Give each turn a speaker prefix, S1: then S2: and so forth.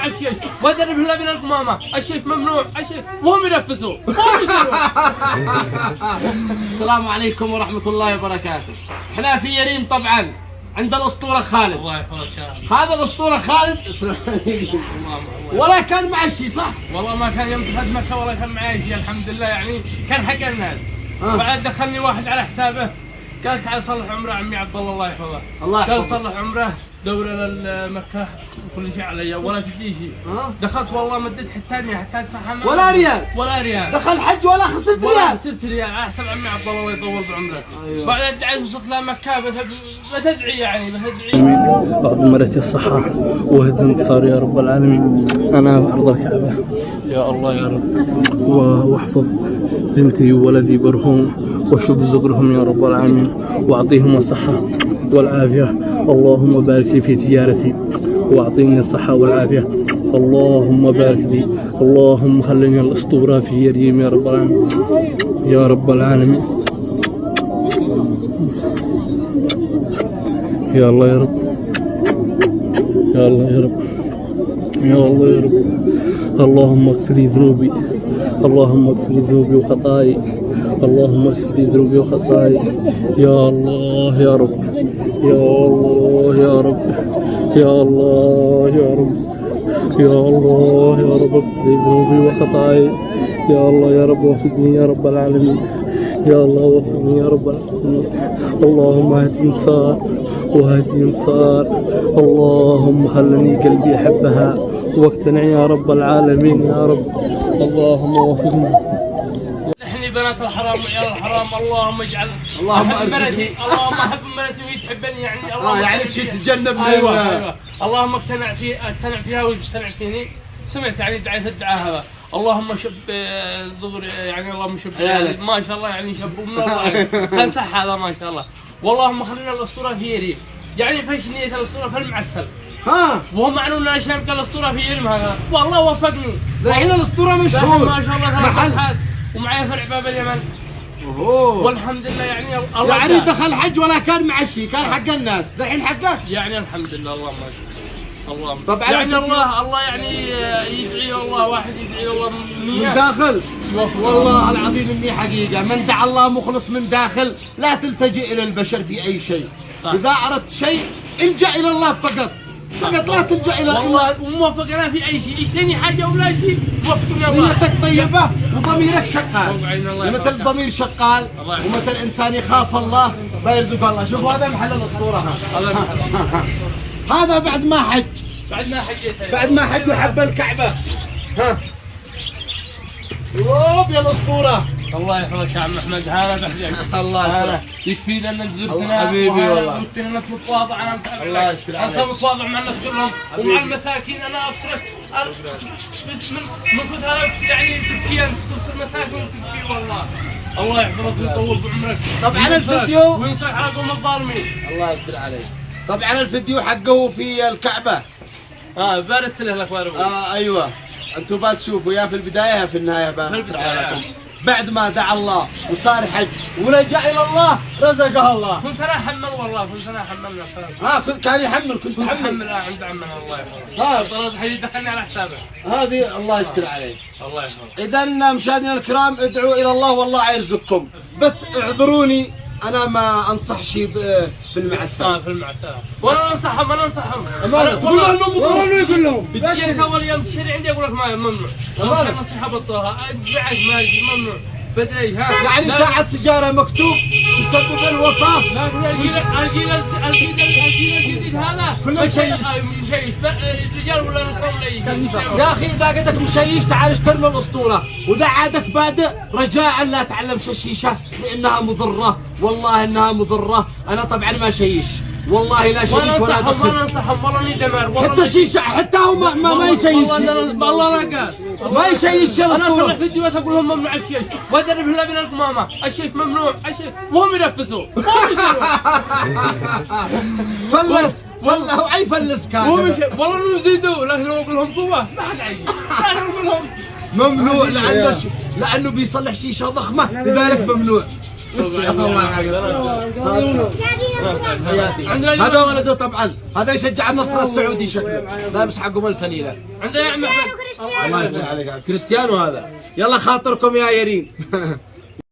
S1: الشيش وادرب الا بين القمامه، الشيش ممنوع الشيش وهم ينفذوا
S2: السلام عليكم ورحمة الله وبركاته. احنا في يريم طبعا عند الاسطورة خالد.
S1: الله يحفظك.
S2: هذا الاسطورة خالد ولا كان معشي صح؟
S1: والله ما كان يوم دخلت مكة ولا كان معي شيء الحمد لله، يعني كان حق الناس. بعد دخلني واحد على حسابه قال تعال صلح عمره عمي عبد الله يحفظه.
S2: الله يحفظه.
S1: قال صلح عمره دورة لمكة وكل شيء علي ولا تجي شيء. دخلت والله مدت حتى حتى صح
S2: ولا ريال.
S1: ولا ريال.
S2: دخل حج ولا خسرت ريال.
S1: ولا خسرت ريال. احسن عمي عبد الله يطول بعمره. أيوة. بعد الدعاء وصلت لمكة بتدعي يعني بتدعي.
S3: بعد مرت الصحة وهد انتصار يا رب العالمين. أنا في أرض الكعبة يا الله يا رب، واحفظ بنتي وولدي برهم وشب زغرهم يا رب العالمين، وأعطيهم الصحة والعافية. اللهم بارك لي في تجارتي وأعطيني الصحة والعافية. اللهم بارك لي، اللهم خليني الأسطورة في يريم يا رب العالمين يا رب العالمين. يا الله يا رب، يا الله يا رب، يا الله يا رب. اللهم اغفر لي ذنوبي، اللهم اغفر لي ذنوبي وخطاياي، اللهم اغفر لي ذنوبي وخطاياي يا الله يا رب، يا الله يا رب، يا الله يا رب، يا الله يا رب اغفر لي ذنوبي وخطاياي يا الله يا رب، وفقني يا رب العالمين يا الله، وفقني يا رب العالمين. اللهم اهدني انتصار وهدني انتصار، اللهم خلني قلبي يحبها واقتنع يا رب العالمين يا رب، اللهم وفقني.
S1: نحن بنات الحرام وعيال الحرام، اللهم اجعل
S2: اللهم
S1: أحب
S2: ارزقني.
S1: بنتي، اللهم احب بنتي وهي تحبني يعني. اللهم
S2: يعني شيء تتجنبني.
S1: ايوه اللهم اقتنع فيها وتقتنع فيني. سمعت يعني دعاية الدعاء هذا، اللهم شب الصغر يعني، اللهم شب
S2: عيالك
S1: ما شاء الله يعني شبوا من الله كان صح هذا ما شاء الله. واللهم خلينا الاسطوره في يريم، يعني فيش نيه الاسطوره في المعسل. وهو معنون ان انا شامك الاسطوره في يريم هذا، والله وفقني.
S2: الحين الاسطوره مشهور
S1: ما شاء الله ثلاث صفحات ومعي فرع باب اليمن. والحمد لله يعني الله
S2: يعني دخل حج ولا كان معشي، كان حق الناس، الحين حقك
S1: يعني الحمد لله. الله ما شاء الله. الله
S2: طبعا
S1: يعني الله يعني يدعي الله، واحد يدعي الله
S2: من داخل. والله العظيم اني حقيقه من دعا الله مخلص من داخل لا تلتجئ الى البشر في اي شيء. صح. اذا اردت شيء الجا الى الله فقط، فقط لا تلجا الى
S1: والله وموفقنا في اي شيء، اشتني حاجه ولا شيء وفقنا الله.
S2: نيتك طيبه وضميرك شغال، مثل الضمير شغال ومثل انسان يخاف الله بيرزق الله. شوفوا هذا محل الاسطوره، هذا بعد ما حج، بعد ما حج وحب الكعبه. يوب يا الاسطوره.
S1: الله يحفظك يا عم احمد، هذا بحجك.
S2: الله يسلمك.
S1: يكفينا ان زرتنا
S2: حبيبي والله،
S1: ويكفينا انك متواضع. انا متابعك،
S2: الله يستر عليك.
S1: انت متواضع مع الناس كلهم ومع المساكين. انا ابصرك من كنت هذا يعني تبكي، انت تبصر مساكين وتبكي والله. الله يحفظك ويطول بعمرك.
S2: طبعا الفيديو
S1: وينصرك على قوم الظالمين.
S2: الله يستر عليك. طبعا الفيديو حقه في الكعبه.
S1: برسله لك بارك.
S2: ايوه انتم بتشوفوا يا في البدايه يا في النهايه. بارك لكم. بعد ما دعا الله وصار حج ولجأ الى الله رزقه الله.
S1: كنت انا احمل والله، كنت انا احمل.
S2: كان يحمل، كنت
S1: تحمل عند عمنا الله يحفظه. طلعت حديد دخلني على حسابه.
S2: هذه الله يستر عليك.
S1: الله يحفظك.
S2: اذا مشاهدينا الكرام ادعوا الى الله والله يرزقكم، بس اعذروني انا ما انصح شيء بالمعسل.
S1: في المعسل. ولا انصحهم ولا انصحهم.
S2: قول لهم قول لهم
S1: بديك اول يوم تشتري عندي اقول لك ما ممنوع. نصيحه بالطه ادفعك ما يجي ممنوع. بدري
S2: يعني ساعة السجارة مكتوب يسبب الوفاة.
S1: لكن الجيل الجديد هذا
S2: كله مشيش.
S1: رجال ولا نساء.
S2: يا اخي اذا قدك مشيش تعال اشتري له الاسطورة، واذا عادك بادئ رجاء لا تعلم الشيشة لانها مضرة، والله انها مضرة. انا طبعا ما شيش، والله لا شيش ولا دخل.
S1: ولا انصحهم والله اني دمار.
S2: حتى الشيشة حتى هو ما يشيش.
S1: والله لا قال
S2: ما يشيش
S1: انا
S2: الاسطورة.
S1: اسمع فيديوهات اقول لهم ممنوع الشيش وادرب الا بين القمامه، الشيش ممنوع الشيش وهم ينفذوا.
S2: فلس هو اي فلس كان.
S1: والله انه يزيدوا، لكن لو اقول لهم قوه ما حد عيش. لكن اقول لهم
S2: ممنوع لانه بيصلح شيشه ضخمه لذلك ممنوع. هذا ولده طبعا، هذا يشجع النصر السعودي شكله، لابس حقهم الفنيله.
S1: عندنا يا عم
S2: الله يسلمك عليك كريستيانو هذا. يلا خاطركم يا يرين.